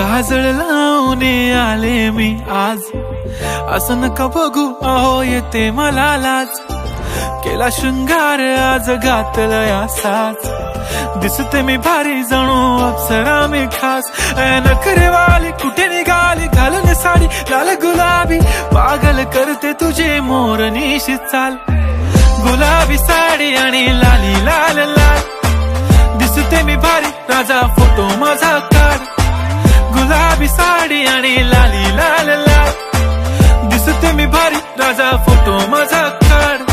काजळ लावून आले मी आज, असं नका बघू अहो येते मला लाज। केला शृंगार आज घातला या साज, दिसते मी भारी जणू अप्सरा मी खास। नखरे वाली कुठे निघाली घालून साडी लाल गुलाबी, पागल करते तुझे मोरनीशी चाल। गुलाबी साडी आणि लाली लाल लाल, दिसते मी भारी राजा फोटो माझा काढ। गुलाबी साडी आणि लाली लाल लाल, दिसते मी भारी राजा फोटो माझा काढ।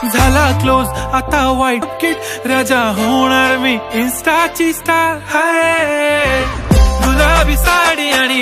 झाला क्लोज आता वाईट किट, राजा होणार मी इन्स्टाची स्टार। हाय गुलाबी साडी आणि